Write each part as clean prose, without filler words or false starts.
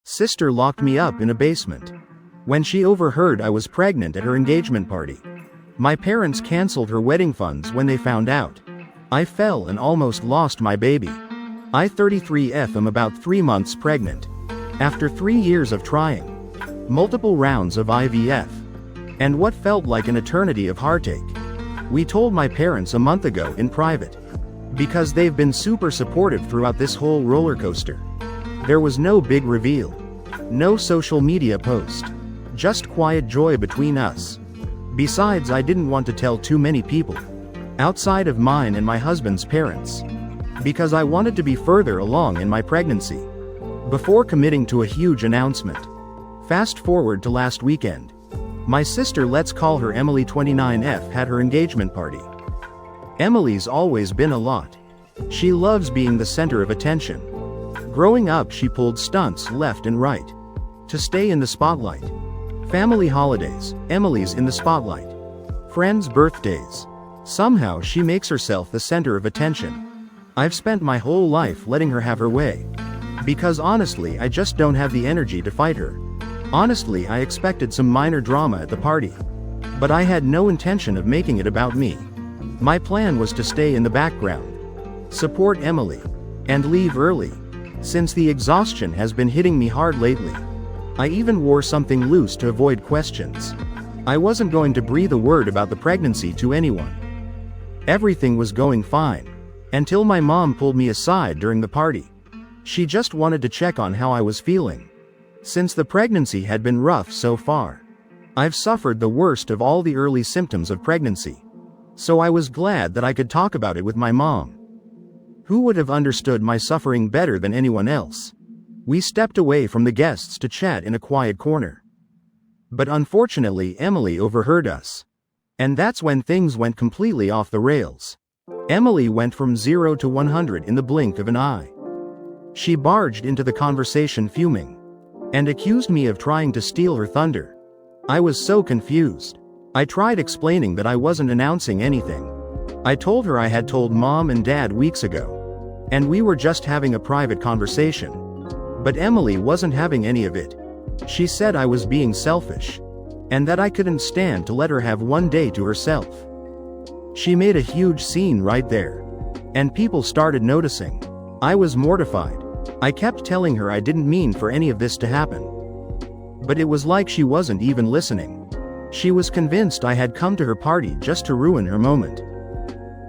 sister locked me up in a basement. When she overheard I was pregnant at her engagement party. My parents canceled her wedding funds when they found out. I fell and almost lost my baby. I 33F am about 3 months pregnant. After 3 years of trying. Multiple rounds of IVF. And what felt like an eternity of heartache. We told my parents a month ago in private. Because they've been super supportive throughout this whole roller coaster. There was no big reveal. No social media post. Just quiet joy between us. Besides, I didn't want to tell too many people. Outside of mine and my husband's parents. Because I wanted to be further along in my pregnancy. Before committing to a huge announcement. Fast forward to last weekend. My sister, let's call her Emily 29F, had her engagement party. Emily's always been a lot. She loves being the center of attention. Growing up, she pulled stunts left and right. To stay in the spotlight. Family holidays, Emily's in the spotlight. Friends' birthdays. Somehow she makes herself the center of attention. I've spent my whole life letting her have her way. Because honestly, I just don't have the energy to fight her. Honestly, I expected some minor drama at the party. But I had no intention of making it about me. My plan was to stay in the background. Support Emily. And leave early. Since the exhaustion has been hitting me hard lately. I even wore something loose to avoid questions. I wasn't going to breathe a word about the pregnancy to anyone. Everything was going fine. Until my mom pulled me aside during the party. She just wanted to check on how I was feeling. Since the pregnancy had been rough so far. I've suffered the worst of all the early symptoms of pregnancy. So I was glad that I could talk about it with my mom. Who would have understood my suffering better than anyone else? We stepped away from the guests to chat in a quiet corner. But unfortunately, Emily overheard us. And that's when things went completely off the rails. Emily went from 0 to 100 in the blink of an eye. She barged into the conversation fuming. And accused me of trying to steal her thunder. I was so confused. I tried explaining that I wasn't announcing anything. I told her I had told mom and dad weeks ago. And we were just having a private conversation. But Emily wasn't having any of it. She said I was being selfish. And that I couldn't stand to let her have one day to herself. She made a huge scene right there. And people started noticing. I was mortified. I kept telling her I didn't mean for any of this to happen. But it was like she wasn't even listening. She was convinced I had come to her party just to ruin her moment.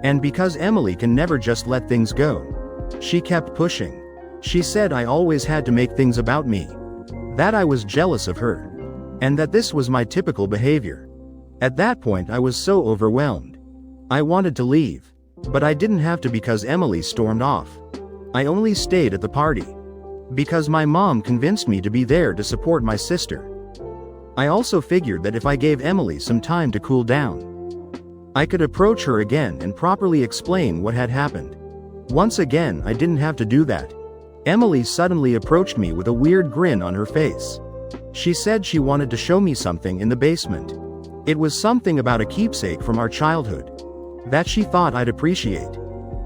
And because Emily can never just let things go. She kept pushing. She said I always had to make things about me. That I was jealous of her. And that this was my typical behavior. At that point I was so overwhelmed. I wanted to leave. But I didn't have to because Emily stormed off. I only stayed at the party. Because my mom convinced me to be there to support my sister. I also figured that if I gave Emily some time to cool down, I could approach her again and properly explain what had happened. Once again, I didn't have to do that. Emily suddenly approached me with a weird grin on her face. She said she wanted to show me something in the basement. It was something about a keepsake from our childhood. That she thought I'd appreciate.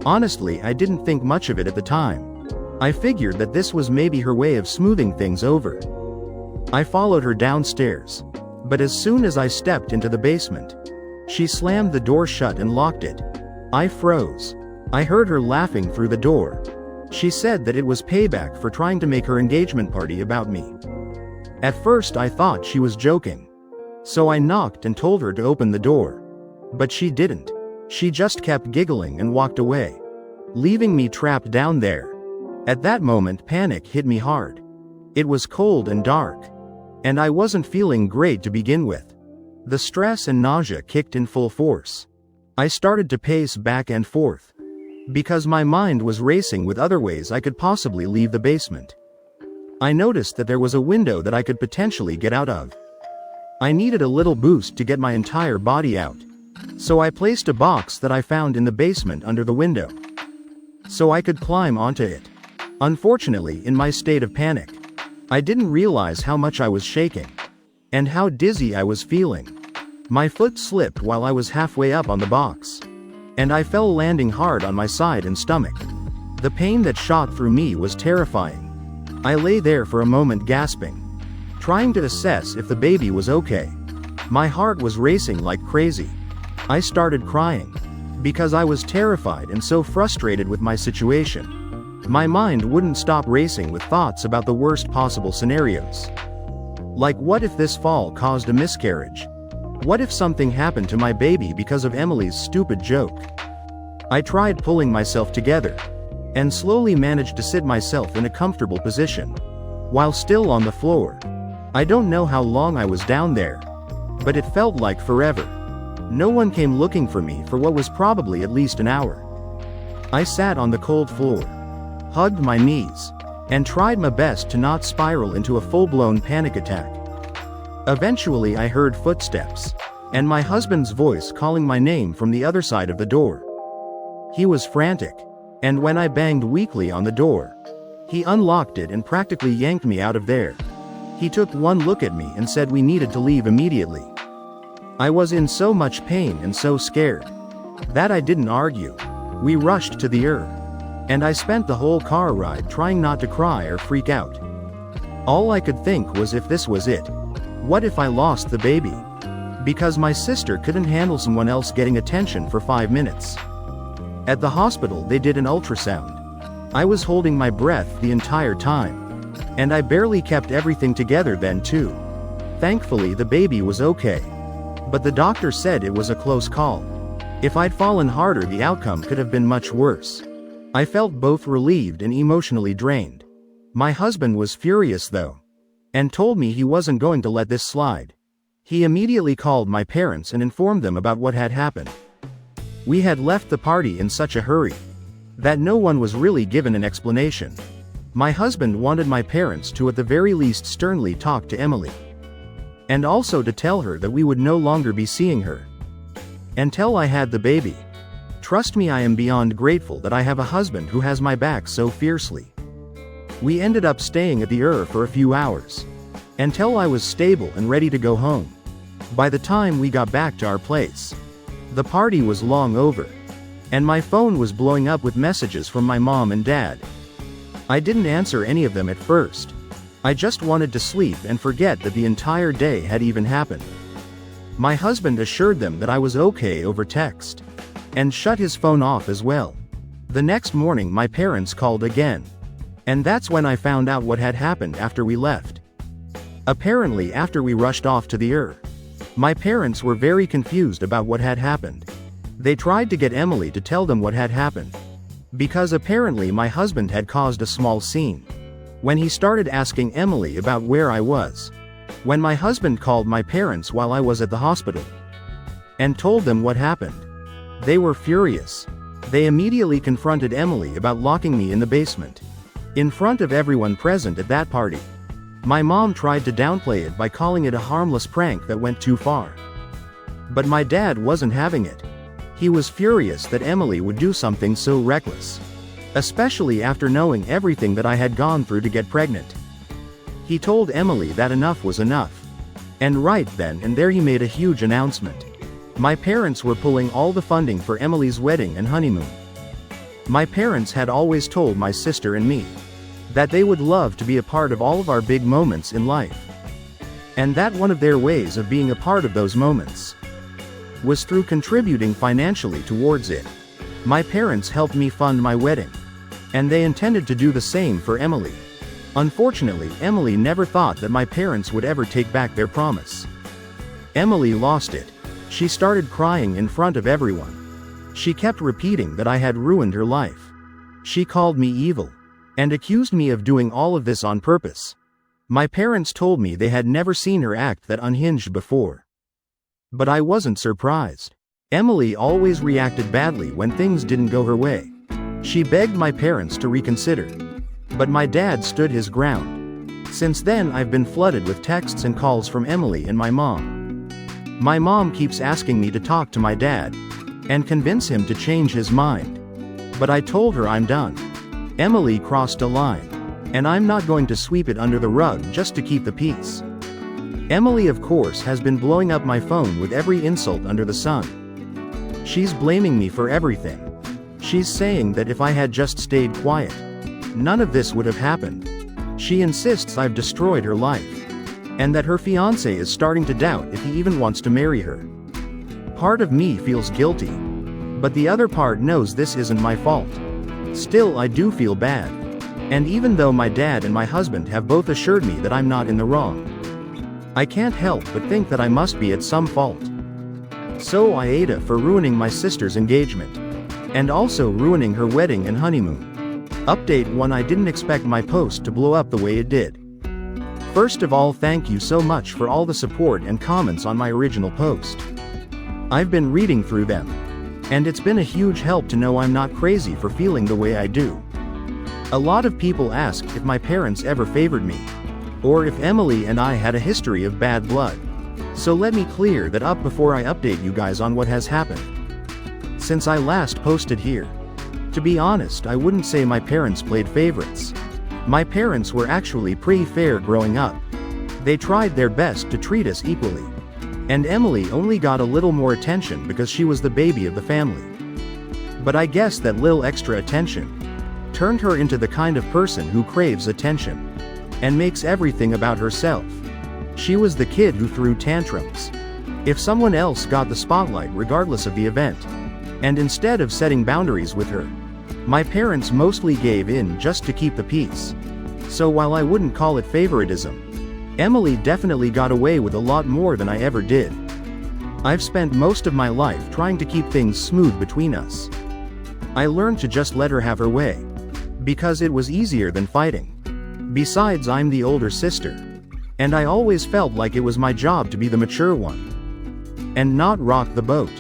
Honestly, I didn't think much of it at the time. I figured that this was maybe her way of smoothing things over. I followed her downstairs. But as soon as I stepped into the basement, she slammed the door shut and locked it. I froze. I heard her laughing through the door. She said that it was payback for trying to make her engagement party about me. At first I thought she was joking. So I knocked and told her to open the door. But she didn't. She just kept giggling and walked away, leaving me trapped down there. At that moment, panic hit me hard. It was cold and dark. And I wasn't feeling great to begin with. The stress and nausea kicked in full force. I started to pace back and forth. Because my mind was racing with other ways I could possibly leave the basement. I noticed that there was a window that I could potentially get out of. I needed a little boost to get my entire body out. So I placed a box that I found in the basement under the window. So I could climb onto it. Unfortunately, in my state of panic, I didn't realize how much I was shaking. And how dizzy I was feeling. My foot slipped while I was halfway up on the box. And I fell, landing hard on my side and stomach. The pain that shot through me was terrifying. I lay there for a moment gasping, trying to assess if the baby was okay. My heart was racing like crazy. I started crying, because I was terrified and so frustrated with my situation. My mind wouldn't stop racing with thoughts about the worst possible scenarios. Like, what if this fall caused a miscarriage? What if something happened to my baby because of Emily's stupid joke? I tried pulling myself together, and slowly managed to sit myself in a comfortable position, while still on the floor. I don't know how long I was down there, but it felt like forever. No one came looking for me for what was probably at least an hour. I sat on the cold floor, hugged my knees, and tried my best to not spiral into a full-blown panic attack. Eventually I heard footsteps, and my husband's voice calling my name from the other side of the door. He was frantic, and when I banged weakly on the door, he unlocked it and practically yanked me out of there. He took one look at me and said we needed to leave immediately. I was in so much pain and so scared that I didn't argue. We rushed to the and I spent the whole car ride trying not to cry or freak out. All I could think was, if this was it, what if I lost the baby? Because my sister couldn't handle someone else getting attention for 5 minutes. At the hospital they did an ultrasound. I was holding my breath the entire time, and I barely kept everything together then too. Thankfully the baby was okay, but the doctor said it was a close call. If I'd fallen harder the outcome could have been much worse. I felt both relieved and emotionally drained. My husband was furious though, and told me he wasn't going to let this slide. He immediately called my parents and informed them about what had happened. We had left the party in such a hurry that no one was really given an explanation. My husband wanted my parents to at the very least sternly talk to Emily, and also to tell her that we would no longer be seeing her until I had the baby. Trust me, I am beyond grateful that I have a husband who has my back so fiercely. We ended up staying at the for a few hours, until I was stable and ready to go home. By the time we got back to our place, the party was long over, and my phone was blowing up with messages from my mom and dad. I didn't answer any of them at first. I just wanted to sleep and forget that the entire day had even happened. My husband assured them that I was okay over text, and shut his phone off as well. The next morning my parents called again, and that's when I found out what had happened after we left. Apparently after we rushed off to the my parents were very confused about what had happened. They tried to get Emily to tell them what had happened, because apparently my husband had caused a small scene when he started asking Emily about where I was. When my husband called my parents while I was at the hospital and told them what happened, they were furious. They immediately confronted Emily about locking me in the basement, in front of everyone present at that party. My mom tried to downplay it by calling it a harmless prank that went too far. But my dad wasn't having it. He was furious that Emily would do something so reckless, especially after knowing everything that I had gone through to get pregnant. He told Emily that enough was enough. And right then and there he made a huge announcement. My parents were pulling all the funding for Emily's wedding and honeymoon. My parents had always told my sister and me that they would love to be a part of all of our big moments in life, and that one of their ways of being a part of those moments was through contributing financially towards it. My parents helped me fund my wedding, and they intended to do the same for Emily. Unfortunately, Emily never thought that my parents would ever take back their promise. Emily lost it. She started crying in front of everyone. She kept repeating that I had ruined her life. She called me evil, and accused me of doing all of this on purpose. My parents told me they had never seen her act that unhinged before. But I wasn't surprised. Emily always reacted badly when things didn't go her way. She begged my parents to reconsider, but my dad stood his ground. Since then I've been flooded with texts and calls from Emily and my mom. My mom keeps asking me to talk to my dad and convince him to change his mind. But I told her I'm done. Emily crossed a line, and I'm not going to sweep it under the rug just to keep the peace. Emily, of course, has been blowing up my phone with every insult under the sun. She's blaming me for everything. She's saying that if I had just stayed quiet, none of this would have happened. She insists I've destroyed her life, and that her fiancé is starting to doubt if he even wants to marry her. Part of me feels guilty, but the other part knows this isn't my fault. Still, I do feel bad. And even though my dad and my husband have both assured me that I'm not in the wrong, I can't help but think that I must be at some fault. So I ate for ruining my sister's engagement, and also ruining her wedding and honeymoon. Update 1: I didn't expect my post to blow up the way it did. First of all, thank you so much for all the support and comments on my original post. I've been reading through them, and it's been a huge help to know I'm not crazy for feeling the way I do. A lot of people asked if my parents ever favored me, or if Emily and I had a history of bad blood. So let me clear that up before I update you guys on what has happened since I last posted here. To be honest, I wouldn't say my parents played favorites. My parents were actually pretty fair growing up. They tried their best to treat us equally. And Emily only got a little more attention because she was the baby of the family. But I guess that little extra attention turned her into the kind of person who craves attention and makes everything about herself. She was the kid who threw tantrums if someone else got the spotlight regardless of the event. And instead of setting boundaries with her, my parents mostly gave in just to keep the peace. So while I wouldn't call it favoritism, Emily definitely got away with a lot more than I ever did. I've spent most of my life trying to keep things smooth between us. I learned to just let her have her way, because it was easier than fighting. Besides, I'm the older sister, and I always felt like it was my job to be the mature one and not rock the boat.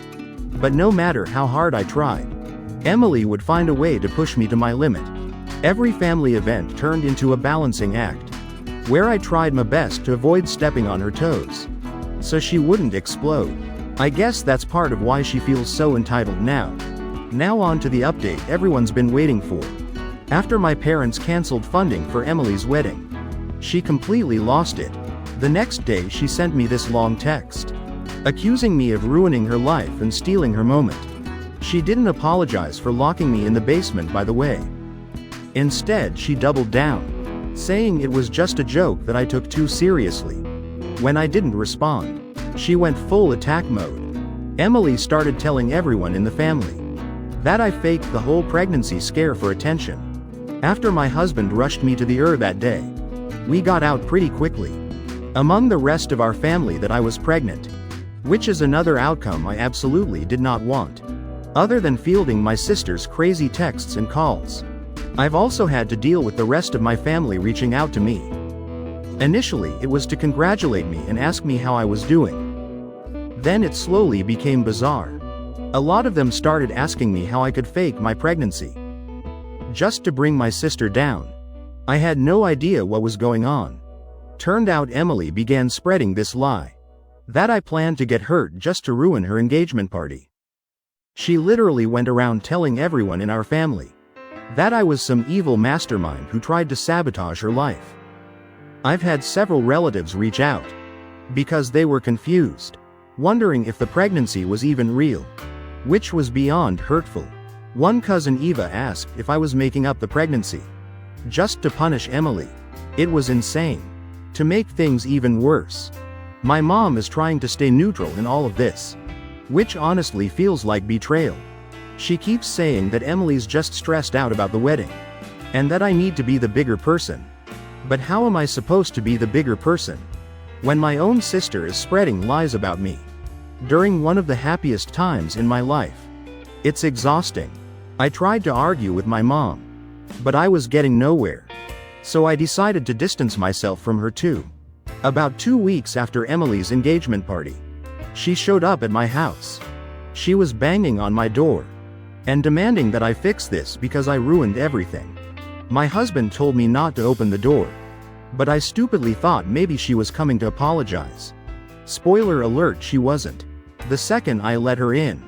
But no matter how hard I tried, Emily would find a way to push me to my limit. Every family event turned into a balancing act, where I tried my best to avoid stepping on her toes, so she wouldn't explode. I guess that's part of why she feels so entitled now. Now on to the update everyone's been waiting for. After my parents canceled funding for Emily's wedding, she completely lost it. The next day she sent me this long text, accusing me of ruining her life and stealing her moment. She didn't apologize for locking me in the basement, by the way. Instead, she doubled down, saying it was just a joke that I took too seriously. When I didn't respond, she went full attack mode. Emily started telling everyone in the family that I faked the whole pregnancy scare for attention. After my husband rushed me to the ER that day, we got out pretty quickly, among the rest of our family, that I was pregnant, which is another outcome I absolutely did not want. Other than fielding my sister's crazy texts and calls, I've also had to deal with the rest of my family reaching out to me. Initially, it was to congratulate me and ask me how I was doing. Then it slowly became bizarre. A lot of them started asking me how I could fake my pregnancy, just to bring my sister down. I had no idea what was going on. Turned out Emily began spreading this lie, that I planned to get hurt just to ruin her engagement party. She literally went around telling everyone in our family that I was some evil mastermind who tried to sabotage her life. I've had several relatives reach out, because they were confused, wondering if the pregnancy was even real, which was beyond hurtful. One cousin, Eva, asked if I was making up the pregnancy, just to punish Emily. It was insane. To make things even worse, my mom is trying to stay neutral in all of this, which honestly feels like betrayal. She keeps saying that Emily's just stressed out about the wedding, and that I need to be the bigger person. But how am I supposed to be the bigger person when my own sister is spreading lies about me during one of the happiest times in my life? It's exhausting. I tried to argue with my mom, but I was getting nowhere. So I decided to distance myself from her too. About 2 weeks after Emily's engagement party, she showed up at my house. She was banging on my door and demanding that I fix this because I ruined everything. My husband told me not to open the door, but I stupidly thought maybe she was coming to apologize. Spoiler alert, she wasn't. The second I let her in,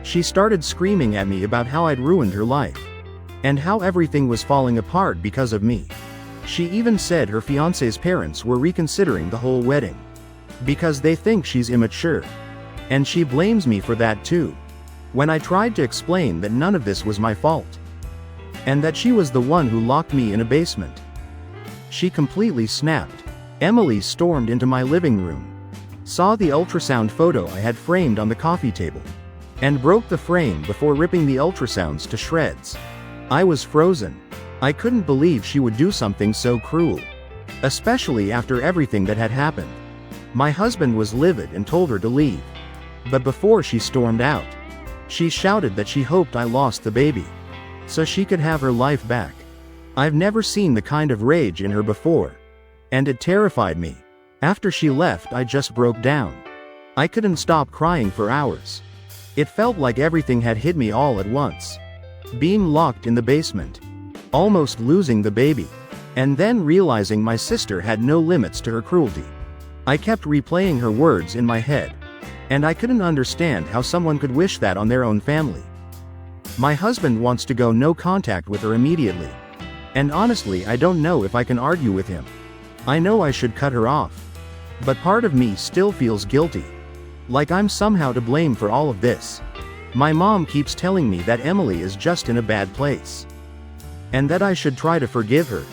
she started screaming at me about how I'd ruined her life, and how everything was falling apart because of me. She even said her fiancé's parents were reconsidering the whole wedding, because they think she's immature. And she blames me for that too. When I tried to explain that none of this was my fault, and that she was the one who locked me in a basement, She completely snapped. Emily stormed into my living room, saw the ultrasound photo I had framed on the coffee table, and broke the frame before ripping the ultrasounds to shreds. I was frozen. I couldn't believe she would do something so cruel, especially after everything that had happened. My husband was livid and told her to leave. But before she stormed out, she shouted that she hoped I lost the baby, so she could have her life back. I've never seen the kind of rage in her before, and it terrified me. After she left, I just broke down. I couldn't stop crying for hours. It felt like everything had hit me all at once. Being locked in the basement, almost losing the baby, and then realizing my sister had no limits to her cruelty. I kept replaying her words in my head, and I couldn't understand how someone could wish that on their own family. My husband wants to go no contact with her immediately, and honestly I don't know if I can argue with him. I know I should cut her off, but part of me still feels guilty, like I'm somehow to blame for all of this. My mom keeps telling me that Emily is just in a bad place, and that I should try to forgive her.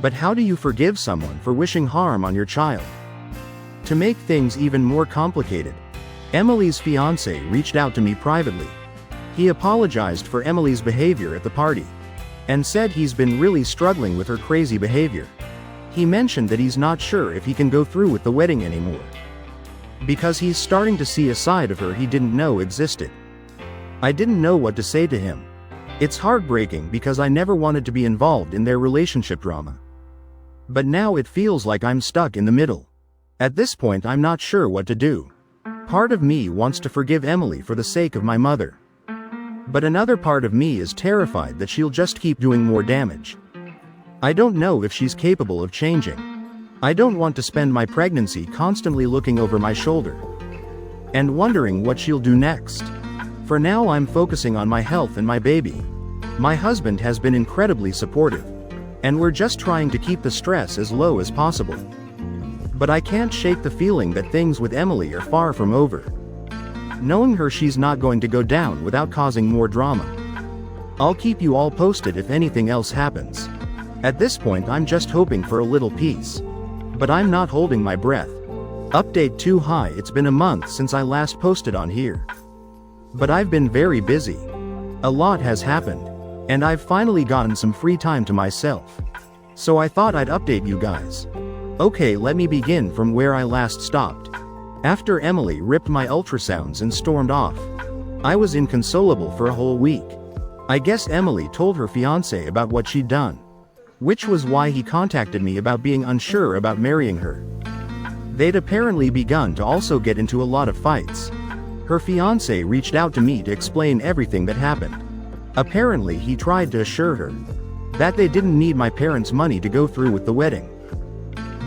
But how do you forgive someone for wishing harm on your child? To make things even more complicated, Emily's fiancé reached out to me privately. He apologized for Emily's behavior at the party, and said he's been really struggling with her crazy behavior. He mentioned that he's not sure if he can go through with the wedding anymore, because he's starting to see a side of her he didn't know existed. I didn't know what to say to him. It's heartbreaking because I never wanted to be involved in their relationship drama. But now it feels like I'm stuck in the middle. At this point I'm not sure what to do. Part of me wants to forgive Emily for the sake of my mother, but another part of me is terrified that she'll just keep doing more damage. I don't know if she's capable of changing. I don't want to spend my pregnancy constantly looking over my shoulder and wondering what she'll do next. For now I'm focusing on my health and my baby. My husband has been incredibly supportive, and we're just trying to keep the stress as low as possible. But I can't shake the feeling that things with Emily are far from over. Knowing her, she's not going to go down without causing more drama. I'll keep you all posted if anything else happens. At this point I'm just hoping for a little peace, but I'm not holding my breath. Update 2 Hi, it's been a month since I last posted on here, but I've been very busy. A lot has happened, and I've finally gotten some free time to myself, so I thought I'd update you guys. Okay, let me begin from where I last stopped. After Emily ripped my ultrasounds and stormed off, I was inconsolable for a whole week. I guess Emily told her fiancé about what she'd done, which was why he contacted me about being unsure about marrying her. They'd apparently begun to also get into a lot of fights. Her fiancé reached out to me to explain everything that happened. Apparently he tried to assure her that they didn't need my parents' money to go through with the wedding,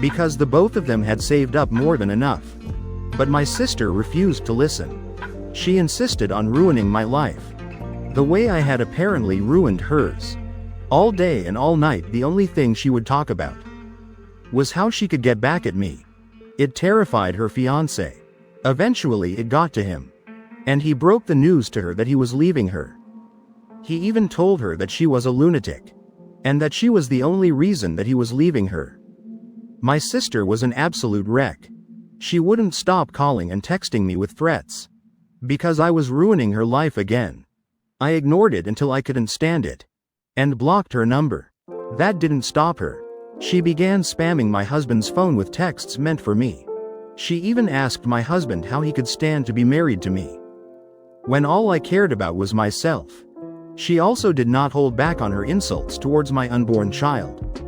because the both of them had saved up more than enough. But my sister refused to listen. She insisted on ruining my life, the way I had apparently ruined hers. All day and all night the only thing she would talk about was how she could get back at me. It terrified her fiancé. Eventually it got to him, and he broke the news to her that he was leaving her. He even told her that she was a lunatic, and that she was the only reason that he was leaving her. My sister was an absolute wreck. She wouldn't stop calling and texting me with threats, because I was ruining her life again. I ignored it until I couldn't stand it, and blocked her number. That didn't stop her. She began spamming my husband's phone with texts meant for me. She even asked my husband how he could stand to be married to me, when all I cared about was myself. She also did not hold back on her insults towards my unborn child.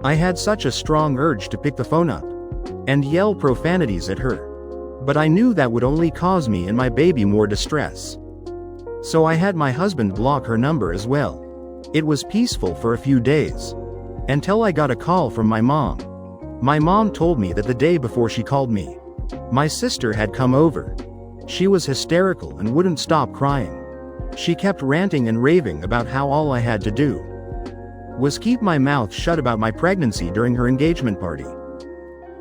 I had such a strong urge to pick the phone up and yell profanities at her, but I knew that would only cause me and my baby more distress. So I had my husband block her number as well. It was peaceful for a few days, until I got a call from my mom. My mom told me that the day before she called me, my sister had come over. She was hysterical and wouldn't stop crying. She kept ranting and raving about how all I had to do was keep my mouth shut about my pregnancy during her engagement party.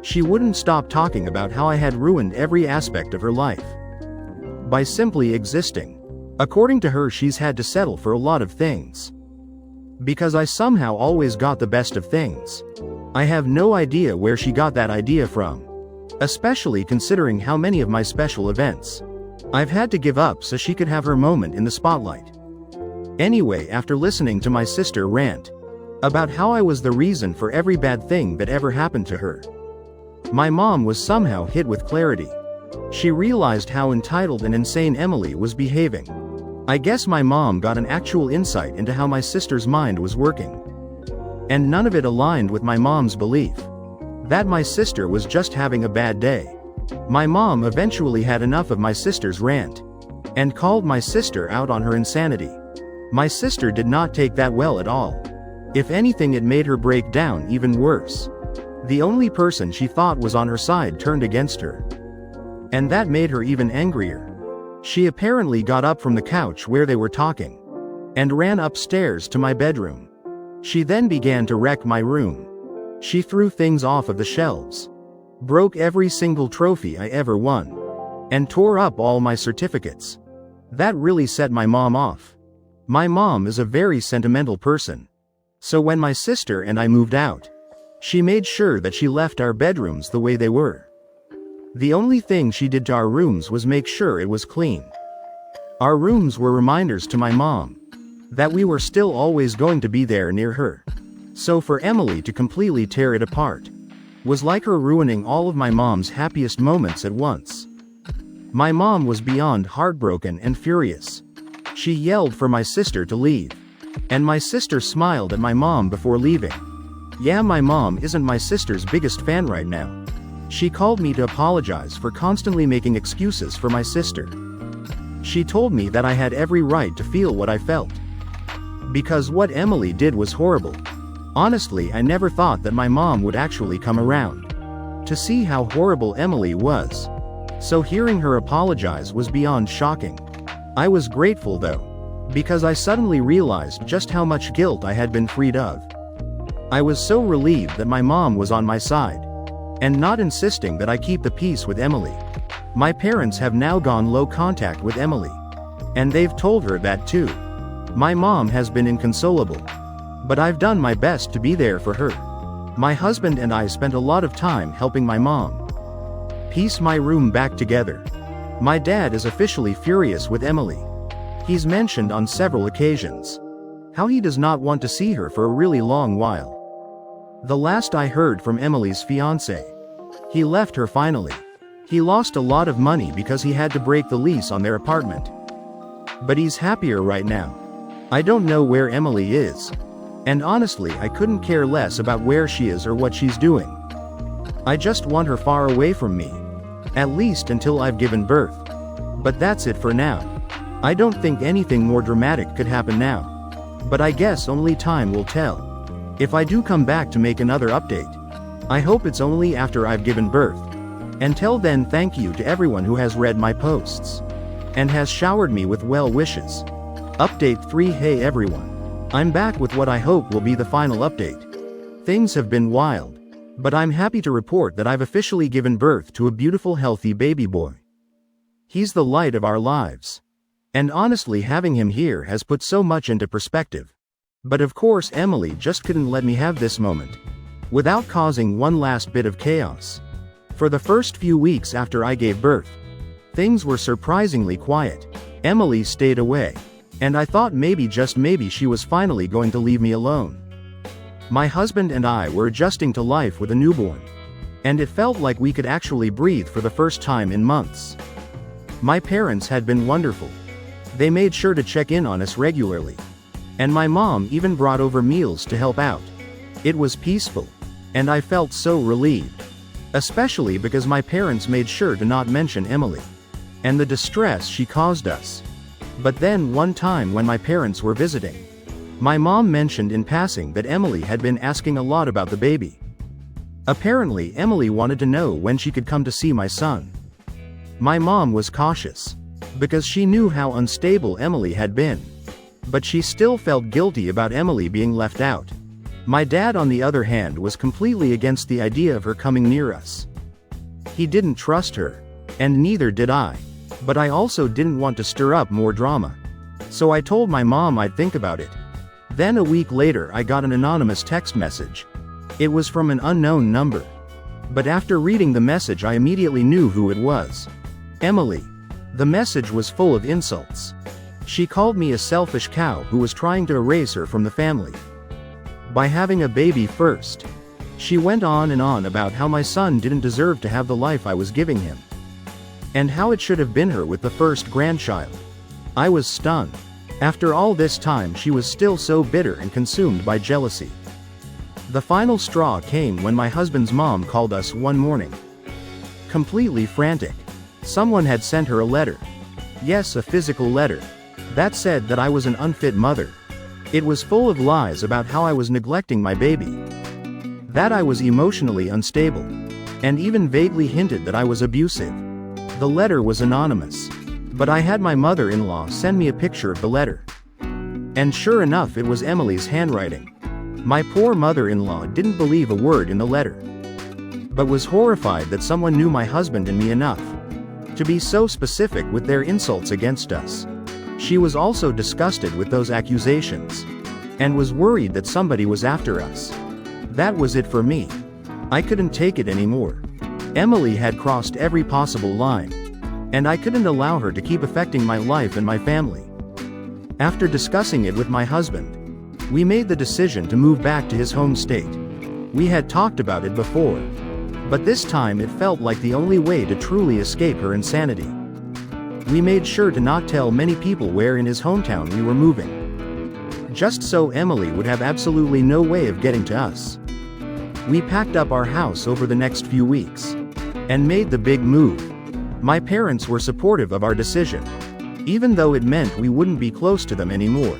She wouldn't stop talking about how I had ruined every aspect of her life by simply existing. According to her, she's had to settle for a lot of things, because I somehow always got the best of things. I have no idea where she got that idea from. Especially considering how many of my special events I've had to give up so she could have her moment in the spotlight. Anyway, after listening to my sister rant about how I was the reason for every bad thing that ever happened to her, my mom was somehow hit with clarity. She realized how entitled and insane Emily was behaving. I guess my mom got an actual insight into how my sister's mind was working. And none of it aligned with my mom's belief that my sister was just having a bad day. My mom eventually had enough of my sister's rant and called my sister out on her insanity. My sister did not take that well at all. If anything, it made her break down even worse. The only person she thought was on her side turned against her. And that made her even angrier. She apparently got up from the couch where they were talking and ran upstairs to my bedroom. She then began to wreck my room. She threw things off of the shelves, broke every single trophy I ever won, and tore up all my certificates. That really set my mom off. My mom is a very sentimental person. So when my sister and I moved out, she made sure that she left our bedrooms the way they were. The only thing she did to our rooms was make sure it was clean. Our rooms were reminders to my mom that we were still always going to be there near her. So for Emily to completely tear it apart was like her ruining all of my mom's happiest moments at once. My mom was beyond heartbroken and furious. She yelled for my sister to leave, and my sister smiled at my mom before leaving. Yeah, my mom isn't my sister's biggest fan right now. She called me to apologize for constantly making excuses for my sister. She told me that I had every right to feel what I felt, because what Emily did was horrible. Honestly, I never thought that my mom would actually come around to see how horrible Emily was. So hearing her apologize was beyond shocking. I was grateful though, because I suddenly realized just how much guilt I had been freed of. I was so relieved that my mom was on my side and not insisting that I keep the peace with Emily. My parents have now gone low contact with Emily, and they've told her that too. My mom has been inconsolable, but I've done my best to be there for her. My husband and I spent a lot of time helping my mom piece my room back together. My dad is officially furious with Emily. He's mentioned on several occasions how he does not want to see her for a really long while. The last I heard from Emily's fiancé, he left her finally. He lost a lot of money because he had to break the lease on their apartment. But he's happier right now. I don't know where Emily is, and honestly I couldn't care less about where she is or what she's doing. I just want her far away from me, at least until I've given birth. But that's it for now. I don't think anything more dramatic could happen now, but I guess only time will tell. If I do come back to make another update, I hope it's only after I've given birth. Until then, thank you to everyone who has read my posts and has showered me with well wishes. Update 3. Hey everyone. I'm back with what I hope will be the final update. Things have been wild, but I'm happy to report that I've officially given birth to a beautiful, healthy baby boy. He's the light of our lives. And honestly, having him here has put so much into perspective. But of course, Emily just couldn't let me have this moment without causing one last bit of chaos. For the first few weeks after I gave birth, things were surprisingly quiet. Emily stayed away, and I thought maybe, just maybe, she was finally going to leave me alone. My husband and I were adjusting to life with a newborn, and it felt like we could actually breathe for the first time in months. My parents had been wonderful. They made sure to check in on us regularly, and my mom even brought over meals to help out. It was peaceful, and I felt so relieved, especially because my parents made sure to not mention Emily and the distress she caused us. But then one time when my parents were visiting, my mom mentioned in passing that Emily had been asking a lot about the baby. Apparently, Emily wanted to know when she could come to see my son. My mom was cautious, because she knew how unstable Emily had been. But she still felt guilty about Emily being left out. My dad, on the other hand, was completely against the idea of her coming near us. He didn't trust her, and neither did I. But I also didn't want to stir up more drama. So I told my mom I'd think about it. Then a week later I got an anonymous text message It was from an unknown number. But after reading the message, I immediately knew who it was. Emily. The message was full of insults. She called me a selfish cow who was trying to erase her from the family by having a baby first. She went on and on about how my son didn't deserve to have the life I was giving him, and how it should have been her with the first grandchild. I was stunned. After all this time, she was still so bitter and consumed by jealousy. The final straw came when my husband's mom called us one morning. Completely frantic. Someone had sent her a letter. Yes, a physical letter. That said that I was an unfit mother. It was full of lies about how I was neglecting my baby, that I was emotionally unstable, and even vaguely hinted that I was abusive. The letter was anonymous, but I had my mother-in-law send me a picture of the letter. And sure enough, it was Emily's handwriting. My poor mother-in-law didn't believe a word in the letter, but was horrified that someone knew my husband and me enough to be so specific with their insults against us. She was also disgusted with those accusations, and was worried that somebody was after us. That was it for me. I couldn't take it anymore. Emily had crossed every possible line, and I couldn't allow her to keep affecting my life and my family. After discussing it with my husband, we made the decision to move back to his home state. We had talked about it before, but this time it felt like the only way to truly escape her insanity. We made sure to not tell many people where in his hometown we were moving, just so Emily would have absolutely no way of getting to us. We packed up our house over the next few weeks and made the big move. My parents were supportive of our decision, even though it meant we wouldn't be close to them anymore.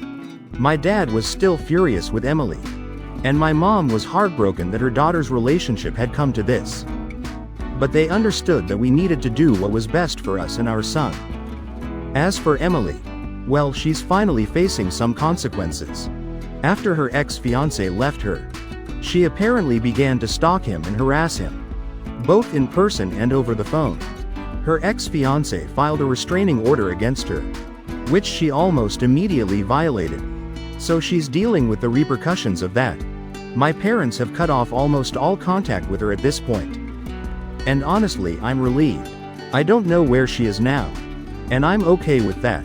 My dad was still furious with Emily, and my mom was heartbroken that her daughter's relationship had come to this. But they understood that we needed to do what was best for us and our son. As for Emily, well, she's finally facing some consequences. After her ex-fiancé left her, she apparently began to stalk him and harass him, both in person and over the phone. Her ex-fiancé filed a restraining order against her, which she almost immediately violated. So she's dealing with the repercussions of that. My parents have cut off almost all contact with her at this point. And honestly, I'm relieved. I don't know where she is now, and I'm okay with that.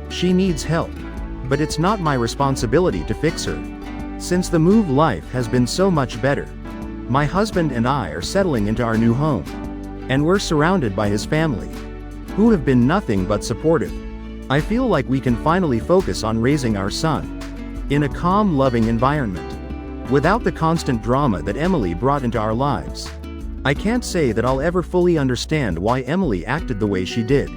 She needs help, but it's not my responsibility to fix her. Since the move, life has been so much better. My husband and I are settling into our new home, and we're surrounded by his family, who have been nothing but supportive. I feel like we can finally focus on raising our son in a calm, loving environment, without the constant drama that Emily brought into our lives. I can't say that I'll ever fully understand why Emily acted the way she did,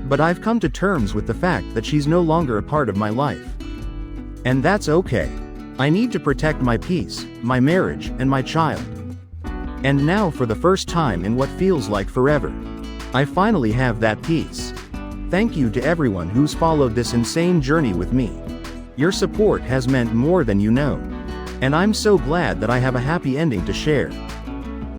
but I've come to terms with the fact that she's no longer a part of my life. And that's okay. I need to protect my peace, my marriage, and my child. And now, for the first time in what feels like forever, I finally have that peace. Thank you to everyone who's followed this insane journey with me. Your support has meant more than you know, and I'm so glad that I have a happy ending to share.